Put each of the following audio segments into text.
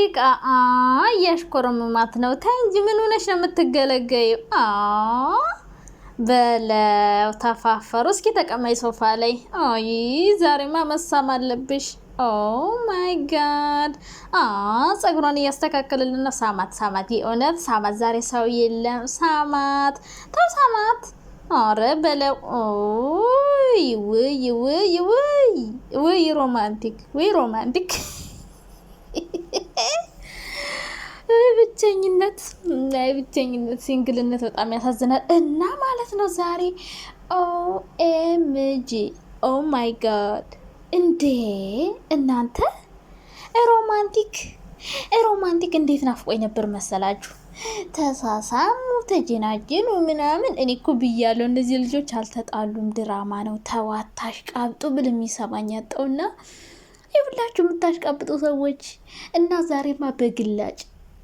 ቡሪቃ እያሽኮረመማት ነው። ታይ እንጂ ምን ሆነሽ ነው የምትገለገዩ? በለው ተፋፈሩ። እስኪ ተቀማይ ሶፋ ላይ። አይ ዛሬማ መሳም አለብሽ። ኦ ማይ ጋድ። ጸጉሯን እያስተካከልልና ሳማት ሳማት፣ የእውነት ሳማት። ዛሬ ሰው የለም። ሳማት፣ ተው ሳማት። አረ በለው። ውይ ውይ ውይ ውይ ሮማንቲክ፣ ውይ ሮማንቲክ። ብቸኝነት ብቸኝነት ሲንግልነት በጣም ያሳዝናል። እና ማለት ነው ዛሬ ኦኤምጂ ኦ ማይ ጋድ እንዴ እናንተ ሮማንቲክ ሮማንቲክ እንዴት ናፍቆኝ ነበር መሰላችሁ። ተሳሳሙ ተጀናጀኑ ምናምን። እኔ እኮ ብያለሁ እነዚህ ልጆች አልተጣሉም፣ ድራማ ነው። ተዋታሽ ቃብጡ ብል የሚሰማኝ ያጣውና የሁላችሁ የምታሽቃብጡ ሰዎች እና ዛሬማ በግላጭ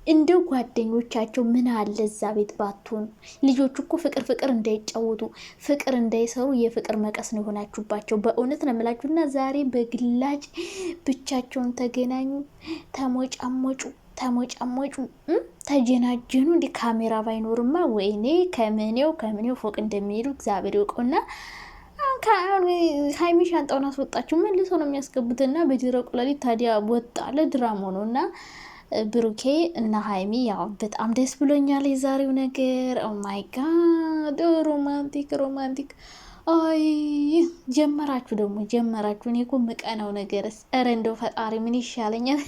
እንደው ጓደኞቻቸው ምን አለ እዛ ቤት ባትሆኑ። ልጆቹ እኮ ፍቅር ፍቅር እንዳይጫወቱ ፍቅር እንዳይሰሩ የፍቅር መቀስ ነው የሆናችሁባቸው። በእውነት ነው የምላችሁ። እና ዛሬ በግላጭ ብቻቸውን ተገናኙ፣ ተሞጫሞጩ ተሞጫሞጩ፣ ተጀናጀኑ። እንዲ ካሜራ ባይኖርማ ወይኔ ከምኔው ፎቅ እንደሚሄዱ እግዚአብሔር ይወቀውና ሀይሚ ሻንጣውን አስወጣችሁ መልሶ ነው የሚያስገቡትና በደረቁ ሌሊት ታዲያ ወጣ ለድራማ ነው። እና ብሩኬ እና ሀይሚ ያው በጣም ደስ ብሎኛል የዛሬው ነገር። ኦ ማይ ጋድ ሮማንቲክ ሮማንቲክ። አይ ጀመራችሁ ደግሞ ጀመራችሁ። እኔ እኮ ምቀነው ነገርስ። ኧረ እንደው ፈጣሪ ምን ይሻለኛል።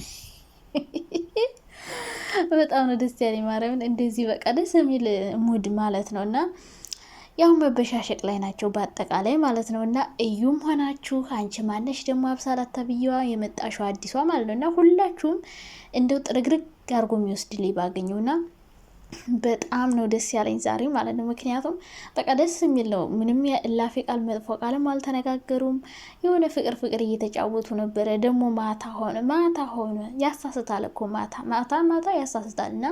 በጣም ነው ደስ ያለኝ ማርያምን። እንደዚህ በቃ ደስ የሚል ሙድ ማለት ነው። እና ያው መበሻሸቅ ላይ ናቸው በአጠቃላይ ማለት ነው። እና እዩም ሆናችሁ አንቺ ማነሽ ደግሞ አብሳላት ተብዬዋ የመጣሽው አዲሷ ማለት ነው። እና ሁላችሁም እንደው ጥርግርግ አርጎ የሚወስድልኝ ባገኘውና በጣም ነው ደስ ያለኝ ዛሬ ማለት ነው። ምክንያቱም በቃ ደስ የሚል ነው። ምንም እላፊ ቃል መጥፎ ቃልም አልተነጋገሩም። የሆነ ፍቅር ፍቅር እየተጫወቱ ነበረ። ደግሞ ማታ ሆነ ያሳስታል እኮ ማታ ያሳስታል። እና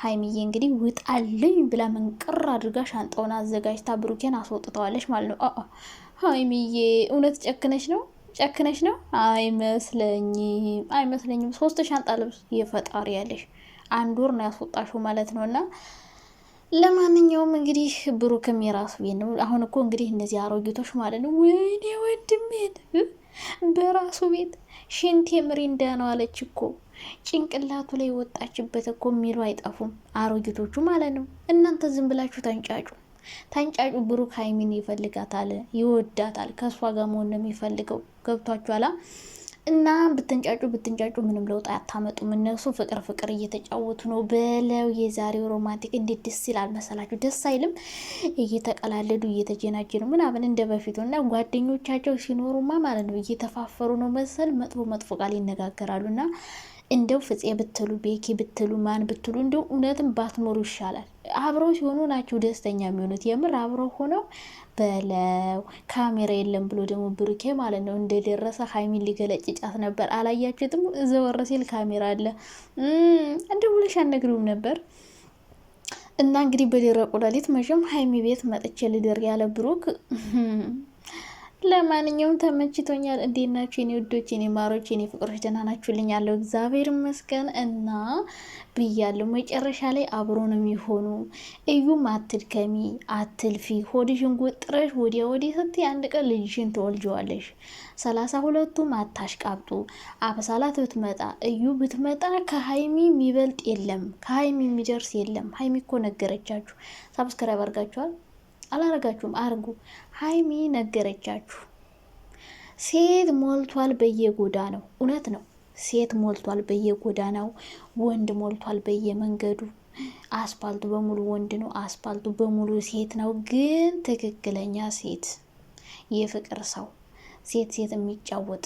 ሀይሚዬ እንግዲህ ውጣልኝ ብላ መንቅር አድርጋ ሻንጣውን አዘጋጅታ ብሩኬን አስወጥተዋለች ማለት ነው። ሀይሚዬ እውነት ጨክነሽ ነው? አይመስለኝም። 3 ሻንጣ ልብስ እየፈጣሪ ያለሽ 1 ወር ነው ያስወጣሽው ማለት ነው። እና ለማንኛውም እንግዲህ ብሩክም የራሱ ቤት ነው። አሁን እኮ እንግዲህ እነዚህ አሮጊቶች ማለት ነው። ወይኔ ወንድሜን በራሱ ቤት ሽንቴ ምሪንዳ ነው አለች እኮ። ጭንቅላቱ ላይ ወጣችበት እኮ የሚሉ አይጠፉም አሮጊቶቹ ማለት ነው። እናንተ ዝም ብላችሁ ታንጫጩ። ብሩክ ሀይሚን ይፈልጋታል፣ ይወዳታል። ከእሷ ጋር መሆን ነው የሚፈልገው። ገብቷችኋላ? እና ብትንጫጩ ምንም ለውጥ አታመጡም። እነሱ ፍቅር እየተጫወቱ ነው በለው። የዛሬው ሮማንቲክ እንዴት ደስ ይላል መሰላችሁ? ደስ አይልም? እየተቀላለዱ እየተጀናጀኑ ምናምን እንደ በፊቱ። እና ጓደኞቻቸው ሲኖሩማ ማለት ነው እየተፋፈሩ ነው መሰል መጥፎ ቃል ይነጋገራሉ። እና እንደው ፍፄ ብትሉ ቤኪ ብትሉ ማን ብትሉ እንደው እውነትም ባትኖሩ ይሻላል። አብረው ሲሆኑ ናቸው ደስተኛ የሚሆኑት። የምር አብረው ሆነው በለው። ካሜራ የለም ብሎ ደግሞ ብሩኬ ማለት ነው እንደደረሰ ሀይሚን ሊገለጭጫት ነበር። አላያችሁትም? ዘወር ሲል ካሜራ አለ። እንደ ብለሽ አነግሪውም ነበር። እና እንግዲህ በደረቁ ሌሊት መቼም ሀይሚ ቤት መጥቼ ልደር ያለ ብሩክ። ለማንኛውም ተመችቶኛል። እንዴት ናችሁ የኔ ውዶች፣ የኔ ማሮች፣ የኔ ፍቅሮች? ደህና ናችሁልኝ? ያለው እግዚአብሔር ይመስገን። እና ብያለሁ መጨረሻ ላይ አብሮ ነው የሚሆኑ። እዩም አትድከሚ፣ አትልፊ፣ ሆድሽን ጎጥረሽ ወዲያ ስትይ አንድ ቀን ልጅሽን ትወልጂዋለሽ። 32ቱም አታሽቃብጡ። አበሳላት ብትመጣ እዩ ብትመጣ ከሀይሚ የሚበልጥ የለም፣ ከሀይሚ የሚደርስ የለም። ሀይሚ እኮ ነገረቻችሁ። ሳብስክራይብ አድርጋችኋል? አላረጋችሁም? አርጉ። ሀይሚ ነገረቻችሁ። ሴት ሞልቷል በየጎዳናው። እውነት ነው። ሴት ሞልቷል በየጎዳናው፣ ወንድ ሞልቷል በየመንገዱ። አስፓልቱ በሙሉ ወንድ ነው፣ አስፓልቱ በሙሉ ሴት ነው። ግን ትክክለኛ ሴት፣ የፍቅር ሰው፣ ሴት የሚጫወጥ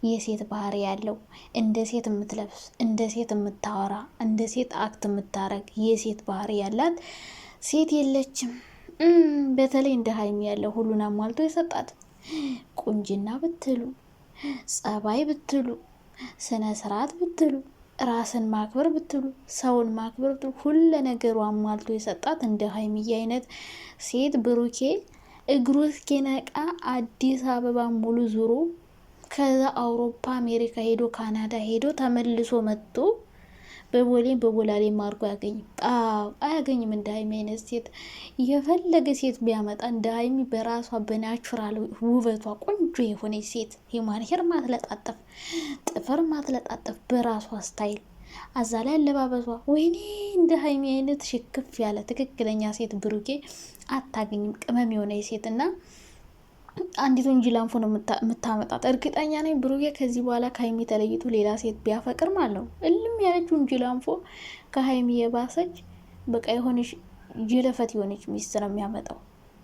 የሴት ባህሪ ያለው፣ እንደ ሴት የምትለብስ፣ እንደ ሴት የምታወራ፣ እንደ ሴት አክት የምታረግ የሴት ባህሪ ያላት ሴት የለችም። በተለይ እንደ ሀይሚ ያለው ሁሉን አሟልቶ የሰጣት ቁንጅና ብትሉ፣ ጸባይ ብትሉ፣ ስነ ስርዓት ብትሉ፣ ራስን ማክበር ብትሉ፣ ሰውን ማክበር ብትሉ፣ ሁሉ ነገሩ አሟልቶ የሰጣት እንደ ሀይሚዬ አይነት ሴት ብሩኬ እግሩ እስኪነቃ አዲስ አበባ ሙሉ ዙሮ ከዛ አውሮፓ አሜሪካ ሄዶ ካናዳ ሄዶ ተመልሶ መጥቶ በቦላሌ ማርጎ አያገኝም። አያገኝም። እንደ ሀይሚ አይነት ሴት የፈለገ ሴት ቢያመጣ እንደ ሀይሚ በራሷ በናቹራል ውበቷ ቆንጆ የሆነች ሴት ሂውማን ሄር ማትለጣጠፍ ጥፍር ማትለጣጠፍ በራሷ ስታይል አዛ ላይ አለባበሷ ወይኔ እንደ ሀይሚ አይነት ሽክፍ ያለ ትክክለኛ ሴት ብሩኬ አታገኝም። ቅመም የሆነ ሴት እና አንዲቱን ጅላንፎ ነው የምታመጣት። እርግጠኛ ነኝ ብሩኬ ከዚህ በኋላ ከሀይሚ ተለይቶ ሌላ ሴት ቢያፈቅር ማለት ነው እልም ያለችውን ጅላንፎ ከሀይሚ የባሰች በቃ የሆነች ጅለፈት የሆነች ሚስት ነው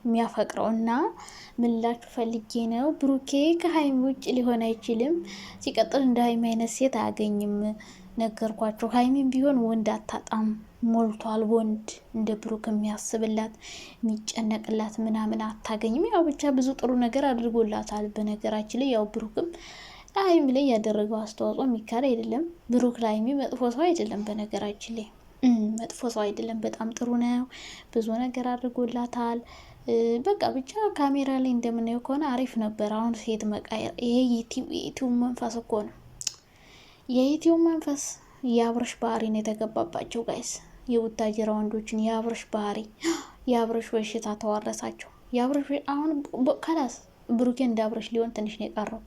የሚያፈቅረው እና ምላችሁ ፈልጌ ነው ብሩኬ ከሀይሚ ውጭ ሊሆን አይችልም። ሲቀጥል እንደ ሀይሚ አይነት ሴት አያገኝም። ነገርኳቸው። ሀይሚም ቢሆን ወንድ አታጣም፣ ሞልቷል ወንድ እንደ ብሩክ የሚያስብላት የሚጨነቅላት ምናምን አታገኝም። ያው ብቻ ብዙ ጥሩ ነገር አድርጎላታል። በነገራችን ላይ ያው ብሩክም ሀይሚ ላይ ያደረገው አስተዋጽኦ የሚካድ አይደለም። ብሩክ ለሀይሚ መጥፎ ሰው አይደለም። በነገራችን ላይ መጥፎ ሰው አይደለም፣ በጣም ጥሩ ነው። ብዙ ነገር አድርጎላታል። በቃ ብቻ ካሜራ ላይ እንደምናየው ከሆነ አሪፍ ነበር። አሁን ሴት መቃየር ይሄ የዩቲዩብ መንፈስ እኮ ነው። የዩቲዩብ መንፈስ የአብረሽ ባህሪ ነው የተገባባቸው ጋይስ። የቡታጀራ ወንዶችን የአብረሽ ባህሪ የአብረሽ በሽታ ተዋረሳቸው። የአብረሽ አሁን ከላስ ብሩኬ እንደ አብረሽ ሊሆን ትንሽ ነው የቀረው።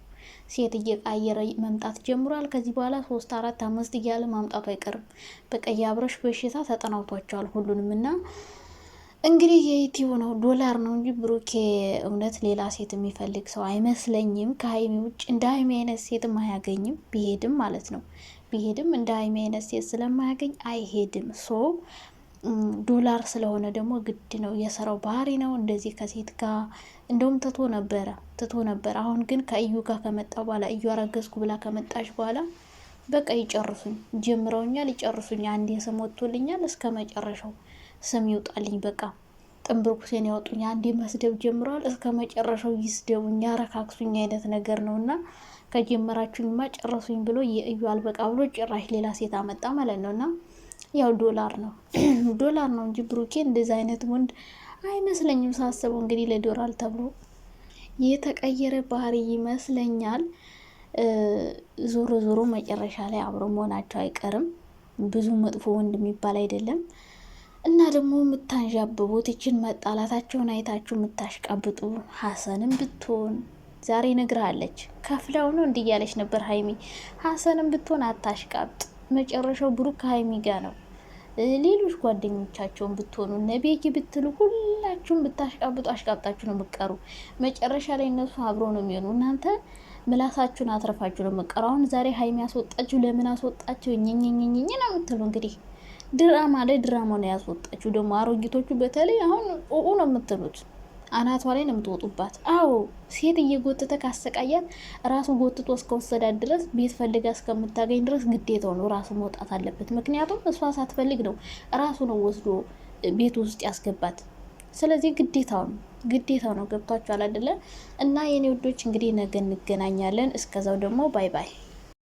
ሴት እየቃየረ መምጣት ጀምሯል። ከዚህ በኋላ 3 4 5 እያለ ማምጣቱ አይቀርም። በቃ የአብረሽ በሽታ ተጠናውቷቸዋል ሁሉንም እና እንግዲህ የዩቲዩብ ነው ዶላር ነው እንጂ ብሩኬ እውነት ሌላ ሴት የሚፈልግ ሰው አይመስለኝም። ከሀይሚ ውጭ እንደ ሀይሚ አይነት ሴትም አያገኝም። ቢሄድም ማለት ነው ቢሄድም እንደ ሀይሚ አይነት ሴት ስለማያገኝ አይሄድም። ዶላር ስለሆነ ደግሞ ግድ ነው የሰራው ባህሪ ነው እንደዚህ ከሴት ጋር እንደውም ትቶ ነበረ። አሁን ግን ከእዩ ጋር ከመጣ በኋላ እዩ አረገዝኩ ብላ ከመጣች በኋላ በቃ ይጨርሱኝ ጀምረውኛል፣ ይጨርሱኝ። አንዴ ስም ወጥቶልኛል እስከ መጨረሻው ስም ይውጣልኝ። በቃ ጥንብርኩሴን ያወጡኝ። አንዴ መስደብ ጀምረዋል እስከ መጨረሻው ይስደቡኝ፣ ያረካክሱኝ አይነት ነገር ነውና ከጀመራችሁኝማ ጨረሱኝ ብሎ የእዩ አልበቃ ብሎ ጭራሽ ሌላ ሴት አመጣ ማለት ነውና ያው ዶላር ነው ዶላር ነው እንጂ ብሩኬ እንደዛ አይነት ወንድ አይመስለኝም። ሳስበው እንግዲህ ለዶላር ተብሎ የተቀየረ ባህሪ ይመስለኛል። ዞሮ መጨረሻ ላይ አብሮ መሆናቸው አይቀርም። ብዙ መጥፎ ወንድ የሚባል አይደለም። እና ደግሞ የምታንዣብቡት ይችን መጣላታቸውን አይታችሁ የምታሽቃብጡ ሀሰንም ብትሆን ዛሬ ነግራለች። ከፍለው ነው እንዲያለች ነበር ሀይሚ። ሀሰንም ብትሆን አታሽቃብጥ፣ መጨረሻው ብሩክ ከሀይሚ ጋር ነው። ሌሎች ጓደኞቻቸውን ብትሆኑ ነቤኪ ብትሉ ሁላችሁም ብታሽቃብጡ አሽቃብጣችሁ ነው የምትቀሩ። መጨረሻ ላይ እነሱ አብሮ ነው የሚሆኑ። እናንተ ምላሳችሁን አትረፋችሁ ነው የምትቀሩ። አሁን ዛሬ ሀይሚ አስወጣችሁ፣ ለምን አስወጣችሁ ኝኝኝኝኝ ነው የምትሉ። እንግዲህ ድራማ ላይ ድራማ ነው ያስወጣችሁ። ደግሞ አሮጊቶቹ በተለይ አሁን ኡኡ ነው የምትሉት፣ አናቷ ላይ ነው የምትወጡባት። አዎ ሴት እየጎተተ ካሰቃያት ራሱ ጎትቶ እስከወሰዳት ድረስ ቤት ፈልጋ እስከምታገኝ ድረስ ግዴታው ነው ራሱ መውጣት አለበት። ምክንያቱም እሷ ሳትፈልግ ነው ራሱ ነው ወስዶ ቤት ውስጥ ያስገባት። ስለዚህ ግዴታው ነው። ገብቷችኋል አይደለ? እና የኔ ውዶች እንግዲህ ነገ እንገናኛለን። እስከዛው ደግሞ ባይ ባይ።